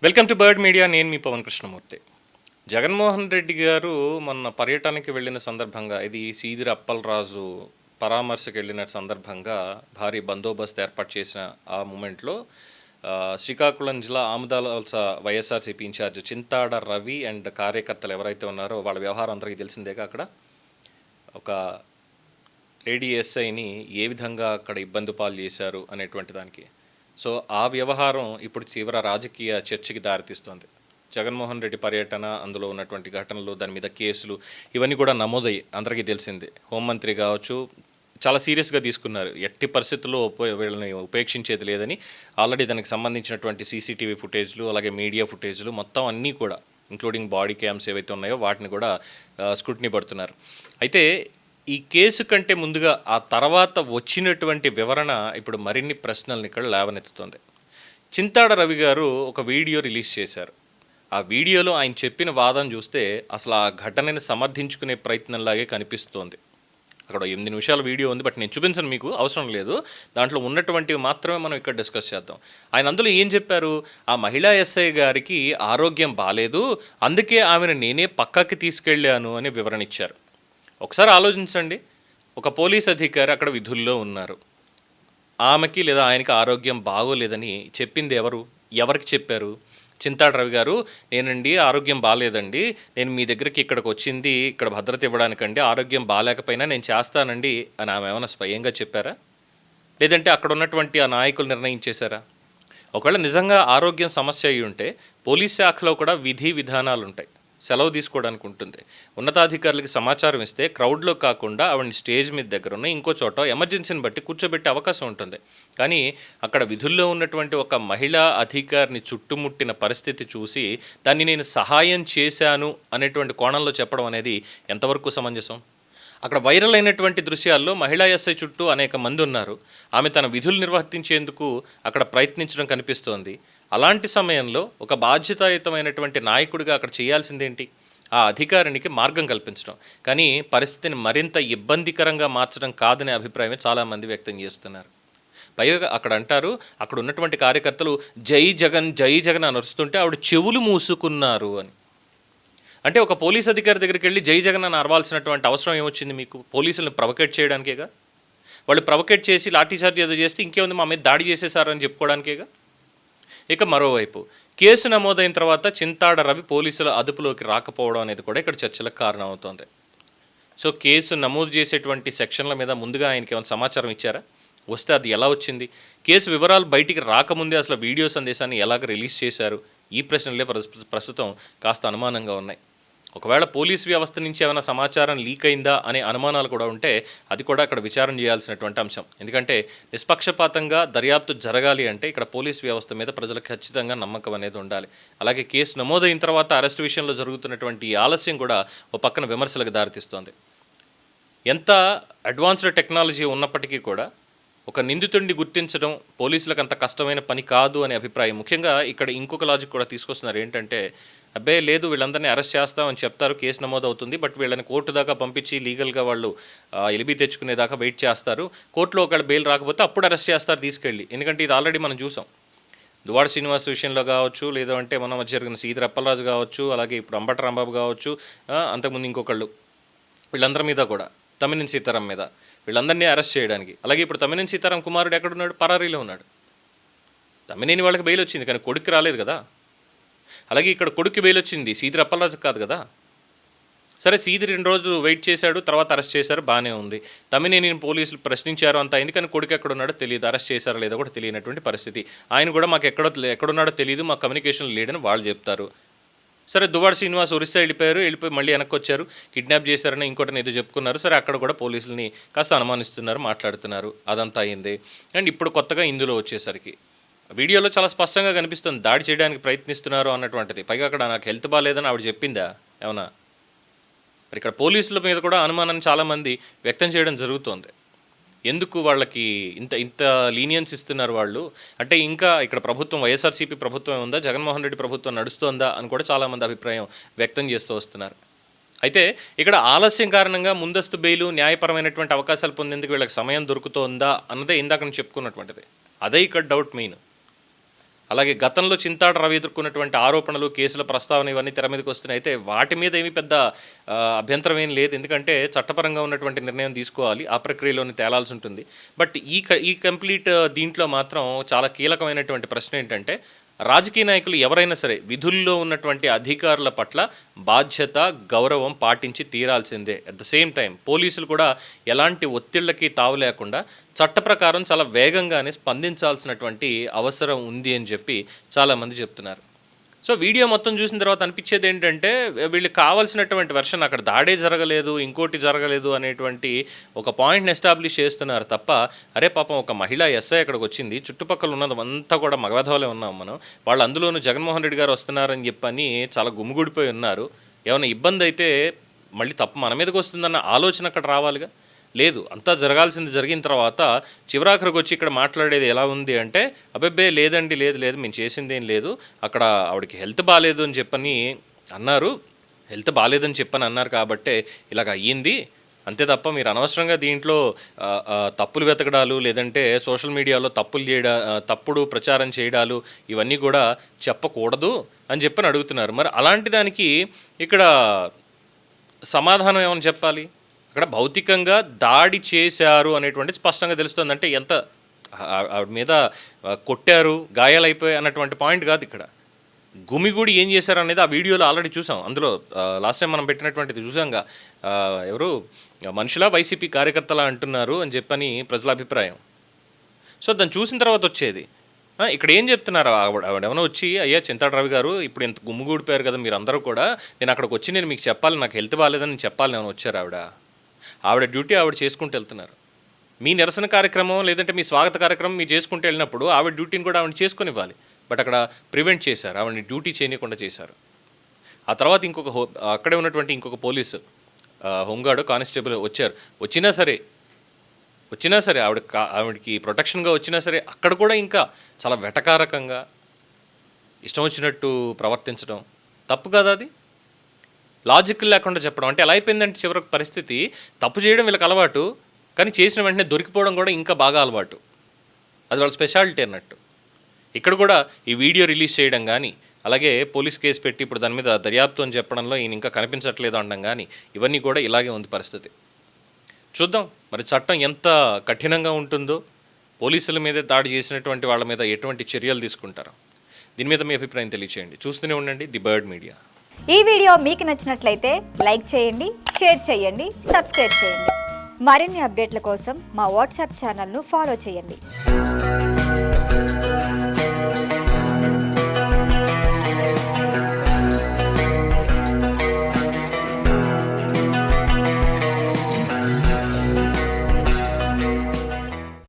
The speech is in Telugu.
Welcome to bird media. నేను మీ పవన్ కృష్ణమూర్తి. జగన్మోహన్ రెడ్డి గారు మొన్న పర్యటనకి వెళ్ళిన సందర్భంగా, ఇది సీదిరి అప్పలరాజు పరామర్శకు వెళ్ళిన సందర్భంగా భారీ బందోబస్తు ఏర్పాటు చేసిన ఆ మూమెంట్లో శ్రీకాకుళం జిల్లా ఆముదాలవలస వైఎస్ఆర్సీపీ ఇన్ఛార్జ్ చింతాడ రవి అండ్ కార్యకర్తలు ఎవరైతే ఉన్నారో వాళ్ళ వ్యవహారం అందరికీ తెలిసిందేగా. అక్కడ ఒక లేడీ ఎస్ఐని ఏ విధంగా అక్కడ ఇబ్బంది పాలు చేశారు అనేటువంటి దానికి. సో ఆ వ్యవహారం ఇప్పుడు తీవ్ర రాజకీయ చర్చకి దారితీస్తోంది. జగన్మోహన్ రెడ్డి పర్యటన, అందులో ఉన్నటువంటి ఘటనలు, దాని మీద కేసులు ఇవన్నీ కూడా నమోదయ్యి అందరికీ తెలిసిందే. హోంమంత్రి కావచ్చు చాలా సీరియస్గా తీసుకున్నారు. ఎట్టి పరిస్థితుల్లో వీళ్ళని ఉపేక్షించేది లేదని ఆల్రెడీ దానికి సంబంధించినటువంటి సీసీటీవీ ఫుటేజ్లు, అలాగే మీడియా ఫుటేజ్లు మొత్తం అన్నీ కూడా ఇంక్లూడింగ్ బాడీ క్యామ్స్ ఏవైతే ఉన్నాయో వాటిని కూడా స్క్రూటినీ పడుతున్నారు. అయితే ఈ కేసు కంటే ముందుగా ఆ తర్వాత వచ్చినటువంటి వివరణ ఇప్పుడు మరిన్ని ప్రశ్నలను ఇక్కడ లేవనెత్తుతోంది. చింతాడ రవి గారు ఒక వీడియో రిలీజ్ చేశారు. ఆ వీడియోలో ఆయన చెప్పిన వాదన చూస్తే అసలు ఆ ఘటనని సమర్థించుకునే ప్రయత్నంలాగే కనిపిస్తోంది. అక్కడ 8 నిమిషాల వీడియో ఉంది, బట్ నేను చూపించను, మీకు అవసరం లేదు. దాంట్లో ఉన్నటువంటివి మాత్రమే మనం ఇక్కడ డిస్కస్ చేద్దాం. ఆయన అందులో ఏం చెప్పారు? ఆ మహిళా ఎస్ఐ గారికి ఆరోగ్యం బాగాలేదు, అందుకే ఆమెను నేనే పక్కకి తీసుకెళ్ళాను అని వివరణ ఇచ్చారు. ఒకసారి ఆలోచించండి, ఒక పోలీస్ అధికారి అక్కడ విధుల్లో ఉన్నారు, ఆమెకి లేదా ఆయనకి ఆరోగ్యం బాగోలేదని చెప్పింది ఎవరు? ఎవరికి చెప్పారు? చింతాడ రవి గారు, నేనండి ఆరోగ్యం బాగాలేదండి, నేను మీ దగ్గరికి ఇక్కడికి వచ్చింది ఇక్కడ భద్రత ఇవ్వడానికండి, ఆరోగ్యం బాగాలేకపోయినా నేను చేస్తానండి అని ఆమె ఏమైనా స్వయంగా చెప్పారా? లేదంటే అక్కడ ఉన్నటువంటి ఆ నాయకులు నిర్ణయించేశారా? ఒకవేళ నిజంగా ఆరోగ్యం సమస్య అయి ఉంటే పోలీస్ శాఖలో కూడా విధి విధానాలు ఉంటాయి, సెలవు తీసుకోవడానికి ఉంటుంది. ఉన్నతాధికారులకి సమాచారం ఇస్తే క్రౌడ్లో కాకుండా ఆవిడని స్టేజ్ మీద దగ్గర ఉన్న ఇంకో చోట ఎమర్జెన్సీని బట్టి కూర్చోబెట్టే అవకాశం ఉంటుంది. కానీ అక్కడ విధుల్లో ఉన్నటువంటి ఒక మహిళా అధికారిని చుట్టుముట్టిన పరిస్థితి చూసి దాన్ని నేను సహాయం చేశాను అనేటువంటి కోణంలో చెప్పడం అనేది ఎంతవరకు సమంజసం? అక్కడ వైరల్ అయినటువంటి దృశ్యాల్లో మహిళా ఎస్ఐ చుట్టూ అనేక మంది ఉన్నారు. ఆమె తన విధులు నిర్వర్తించేందుకు అక్కడ ప్రయత్నించడం కనిపిస్తోంది. అలాంటి సమయంలో ఒక బాధ్యతాయుతమైనటువంటి నాయకుడిగా అక్కడ చేయాల్సిందేంటి? ఆ అధికారికి మార్గం కల్పించడం, కానీ పరిస్థితిని మరింత ఇబ్బందికరంగా మార్చడం కాదనే అభిప్రాయమే చాలామంది వ్యక్తం చేస్తున్నారు. పైగా అక్కడ అంటారు, అక్కడ ఉన్నటువంటి కార్యకర్తలు జై జగన్ జై జగన్ అని అరుస్తుంటే ఆవిడ చెవులు మూసుకున్నారు అని. అంటే ఒక పోలీస్ అధికారి దగ్గరికి వెళ్ళి జై జగన్ అని అరవాల్సినటువంటి అవసరం ఏమొచ్చింది మీకు? పోలీసులను ప్రొవోకేట్ చేయడానికేగా. వాళ్ళు ప్రొవోకేట్ చేసి లాఠీచార్జ్ ఏదో చేస్తే ఇంకేముంది, మా మీద దాడి చేసేసారని చెప్పుకోవడానికేగా. ఇక మరోవైపు కేసు నమోదైన తర్వాత చింతాడ రవి పోలీసుల అదుపులోకి రాకపోవడం అనేది కూడా ఇక్కడ చర్చలకు కారణం అవుతోంది. సో కేసు నమోదు చేసేటువంటి సెక్షన్ల మీద ముందుగా ఆయనకి ఏమైనా సమాచారం ఇచ్చారా? వస్తే అది ఎలా వచ్చింది? కేసు వివరాలు బయటికి రాకముందే అసలు వీడియో సందేశాన్ని ఎలాగ రిలీజ్ చేశారు? ఈ ప్రశ్నలే ప్రస్తుతం కాస్త అనుమానంగా ఉన్నాయి. ఒకవేళ పోలీస్ వ్యవస్థ నుంచి ఏమైనా సమాచారం లీక్ అయిందా అనే అనుమానాలు కూడా ఉంటే అది కూడా అక్కడ విచారణ చేయాల్సినటువంటి అంశం. ఎందుకంటే నిష్పక్షపాతంగా దర్యాప్తు జరగాలి అంటే ఇక్కడ పోలీస్ వ్యవస్థ మీద ప్రజలకు ఖచ్చితంగా నమ్మకం అనేది ఉండాలి. అలాగే కేసు నమోదైన తర్వాత అరెస్ట్ విషయంలో జరుగుతున్నటువంటి ఆలస్యం కూడా ఓ పక్కన విమర్శలకు దారితీస్తోంది. ఎంత అడ్వాన్స్డ్ టెక్నాలజీ ఉన్నప్పటికీ కూడా ఒక నిందితుడిని గుర్తించడం పోలీసులకు అంత కష్టమైన పని కాదు అనే అభిప్రాయం. ముఖ్యంగా ఇక్కడ ఇంకొక లాజిక్ కూడా తీసుకొస్తున్నారు. ఏంటంటే, అబ్బే లేదు వీళ్ళందరినీ అరెస్ట్ చేస్తామని చెప్తారు, కేసు నమోదు అవుతుంది, బట్ వీళ్ళని కోర్టు దాకా పంపించి లీగల్గా వాళ్ళు ఎలిబి తెచ్చుకునేదాకా వెయిట్ చేస్తారు, కోర్టులో ఒకవేళ బెయిల్ రాకపోతే అప్పుడు అరెస్ట్ చేస్తారు తీసుకెళ్ళి. ఎందుకంటే ఇది ఆల్రెడీ మనం చూసాం. దువ్వాడ శ్రీనివాస్ విషయంలో కావచ్చు, లేదంటే మొన్న మధ్య జరిగిన సీదిరి అప్పలరాజు కావచ్చు, అలాగే ఇప్పుడు అంబటి రాంబాబు కావచ్చు, అంతకుముందు ఇంకొకళ్ళు, వీళ్ళందరి మీద కూడా, తమ్మినేని సీతారాం మీద, వీళ్ళందరినీ అరెస్ట్ చేయడానికి. అలాగే ఇప్పుడు తమ్మినేని సీతారాం కుమారుడు ఎక్కడున్నాడు? పరారీలో ఉన్నాడు. తమ్మినేని వాళ్ళకి బెయిల్ వచ్చింది కానీ కొడుకు రాలేదు కదా. అలాగే ఇక్కడ కొడుకు బెయిల్ వచ్చింది, సీదిరి అప్పలరాజు కాదు కదా. సరే సీదిరి 2 రోజులు వెయిట్ చేశాడు, తర్వాత అరెస్ట్ చేశారు, బాగానే ఉంది. తమ్మినేని పోలీసులు ప్రశ్నించారు అంత అయింది, కానీ కొడుకు ఎక్కడున్నాడో తెలియదు, అరెస్ట్ చేశారో లేదో కూడా తెలియనటువంటి పరిస్థితి. ఆయన కూడా మాకు ఎక్కడున్నాడో తెలియదు, మా కమ్యూనికేషన్ లేడని వాళ్ళు చెప్తారు. సరే దువ్వాడ శ్రీనివాస్ ఒరిస్సా వెళ్ళిపోయి మళ్ళీ వెనక్కి వచ్చారు, కిడ్నాప్ చేశారని ఇంకోటిని ఏదో చెప్పుకున్నారు. సరే అక్కడ కూడా పోలీసులని కాస్త అనుమానిస్తున్నారు, మాట్లాడుతున్నారు, అదంతా అయింది. అండ్ ఇప్పుడు కొత్తగా ఇందులో వచ్చేసరికి వీడియోలో చాలా స్పష్టంగా కనిపిస్తుంది దాడి చేయడానికి ప్రయత్నిస్తున్నారు అన్నటువంటిది. పైగా అక్కడ నాకు హెల్త్ బాగాలేదని ఆవిడ చెప్పిందా ఏమన్నా? మరి ఇక్కడ పోలీసుల మీద కూడా అనుమానాన్ని చాలామంది వ్యక్తం చేయడం జరుగుతోంది. ఎందుకు వాళ్ళకి ఇంత లీనియన్స్ ఇస్తున్నారు వాళ్ళు అంటే? ఇంకా ఇక్కడ ప్రభుత్వం వైఎస్ఆర్సీపీ ప్రభుత్వం ఉందా, జగన్మోహన్ రెడ్డి ప్రభుత్వం నడుస్తోందా అని కూడా చాలామంది అభిప్రాయం వ్యక్తం చేస్తూ వస్తున్నారు. అయితే ఇక్కడ ఆలస్యం కారణంగా ముందస్తు బెయిలు, న్యాయపరమైనటువంటి అవకాశాలు పొందేందుకు వీళ్ళకి సమయం దొరుకుతోందా అన్నదే ఇందాక నేను చెప్పుకున్నటువంటిది. అదే ఇక్కడ డౌట్ మెయిన్. అలాగే గతంలో చింతాడ రవి ఎదుర్కొన్నటువంటి ఆరోపణలు, కేసుల ప్రస్తావన ఇవన్నీ తెర మీదకి వస్తున్నాయి. అయితే వాటి మీద ఏమీ పెద్ద అభ్యంతరం ఏం లేదు. ఎందుకంటే చట్టపరంగా ఉన్నటువంటి నిర్ణయం తీసుకోవాలి, ఆ ప్రక్రియలోని తేలాల్సి ఉంటుంది. బట్ ఈ కంప్లీట్ దీంట్లో మాత్రం చాలా కీలకమైనటువంటి ప్రశ్న ఏంటంటే, రాజకీయ నాయకులు ఎవరైనా సరే విధుల్లో ఉన్నటువంటి అధికారుల పట్ల బాధ్యత, గౌరవం పాటించి తీరాల్సిందే. అట్ ద సేమ్ టైం పోలీసులు కూడా ఎలాంటి ఒత్తిళ్లకి తావు లేకుండా చట్ట ప్రకారం చాలా వేగంగానే స్పందించాల్సినటువంటి అవసరం ఉంది అని చెప్పి చాలామంది చెప్తున్నారు. సో వీడియో మొత్తం చూసిన తర్వాత అనిపించేది ఏంటంటే, వీళ్ళకి కావాల్సినటువంటి వెర్షన్ అక్కడ దాడే జరగలేదు, ఇంకోటి జరగలేదు అనేటువంటి ఒక పాయింట్ని ఎస్టాబ్లిష్ చేస్తున్నారు తప్ప, అరే పాపం ఒక మహిళా ఎస్ఐ అక్కడికి వచ్చింది, చుట్టుపక్కల ఉన్నదంతా కూడా మగవధవలే ఉన్నాం మనం, వాళ్ళు అందులోనూ జగన్మోహన్ రెడ్డి గారు వస్తున్నారని చెప్పని చాలా గుమిగూడిపోయి ఉన్నారు, ఏమైనా ఇబ్బంది అయితే మళ్ళీ తప్పు మన మీదకి వస్తుందన్న ఆలోచన అక్కడ రావాలిగా. లేదు, అంతా జరగాల్సింది జరిగిన తర్వాత చివరాఖరికి వచ్చి ఇక్కడ మాట్లాడేది ఎలా ఉంది అంటే, అబ్బబ్బే లేదండి, లేదు మేము చేసింది ఏం లేదు, అక్కడ ఆవిడకి హెల్త్ బాగాలేదు అని చెప్పని అన్నారు, హెల్త్ బాగాలేదని చెప్పని అన్నారు కాబట్టే ఇలాగ అయ్యింది, అంతే తప్ప మీరు అనవసరంగా దీంట్లో తప్పులు వెతకడాలు, లేదంటే సోషల్ మీడియాలో తప్పుడు ప్రచారం చేయడాలు ఇవన్నీ కూడా చెప్పకూడదు అని చెప్పని అడుగుతున్నారు. మరి అలాంటి దానికి ఇక్కడ సమాధానం ఏమని చెప్పాలి? అక్కడ భౌతికంగా దాడి చేశారు అనేటువంటి స్పష్టంగా తెలుస్తుంది. అంటే ఎంత ఆవిడ మీద కొట్టారు, గాయాలైపోయాయి అన్నటువంటి పాయింట్ కాదు ఇక్కడ. గుమిగూడి ఏం చేశారు అనేది ఆ వీడియోలో ఆల్రెడీ చూసాం. అందులో లాస్ట్ టైం మనం పెట్టినటువంటిది చూసాంగా, ఎవరు మనుషులా వైసీపీ కార్యకర్తలా అంటున్నారు అని చెప్పని ప్రజల అభిప్రాయం. సో దాన్ని చూసిన తర్వాత వచ్చేది ఇక్కడ ఏం చెప్తున్నారు, ఆవిడేమైనా వచ్చి అయ్యా చింతాడ రవి గారు ఇప్పుడు ఇంత గుమ్మిగూడిపోయారు కదా మీరు అందరూ కూడా, నేను అక్కడికి వచ్చి నేను మీకు చెప్పాలి, నాకు హెల్త్ బాగాలేదని చెప్పాలి ఏమైనా వచ్చారు? ఆవిడ డ్యూటీ ఆవిడ చేసుకుంటూ వెళ్తున్నారు. మీ నిరసన కార్యక్రమం లేదంటే మీ స్వాగత కార్యక్రమం మీరు చేసుకుంటూ వెళ్ళినప్పుడు ఆవిడ డ్యూటీని కూడా ఆవిడ చేసుకొని ఇవ్వాలి. బట్ అక్కడ ప్రివెంట్ చేశారు, ఆవిడని డ్యూటీ చేయకుండా చేశారు. ఆ తర్వాత అక్కడే ఉన్నటువంటి ఇంకొక పోలీసు హోంగార్డు కానిస్టేబుల్ వచ్చారు. వచ్చినా సరే ఆవిడకి ప్రొటెక్షన్గా వచ్చినా సరే అక్కడ కూడా ఇంకా చాలా వెటకారకంగా ఇష్టం వచ్చినట్టు ప్రవర్తించడం తప్పు కదా. అది లాజిక్ లేకుండా చెప్పడం. అంటే ఎలా అయిపోయిందంటే చివరికి పరిస్థితి, తప్పు చేయడం వీళ్ళకి అలవాటు, కానీ చేసిన వెంటనే దొరికిపోవడం కూడా ఇంకా బాగా అలవాటు. అది వాళ్ళ స్పెషాలిటీ అన్నట్టు. ఇక్కడ కూడా ఈ వీడియో రిలీజ్ చేయడం కానీ, అలాగే పోలీస్ కేసు పెట్టి ఇప్పుడు దాని మీద దర్యాప్తు అని చెప్పడంలో ఈయన ఇంకా కనిపించట్లేదు అనడం కానీ, ఇవన్నీ కూడా ఇలాగే ఉంది పరిస్థితి. చూద్దాం మరి చట్టం ఎంత కఠినంగా ఉంటుందో, పోలీసుల మీద దాడి చేసినటువంటి వాళ్ళ మీద ఎటువంటి చర్యలు తీసుకుంటారో. దీని మీద మీ అభిప్రాయం తెలియచేయండి. చూస్తూనే ఉండండి ది బర్డ్ మీడియా. ఈ వీడియో మీకు నచ్చినట్లయితే లైక్ చేయండి, షేర్ చేయండి, సబ్స్క్రైబ్ చేయండి. మరిన్ని అప్డేట్ల కోసం మా వాట్సాప్ ఛానల్ను ఫాలో చేయండి.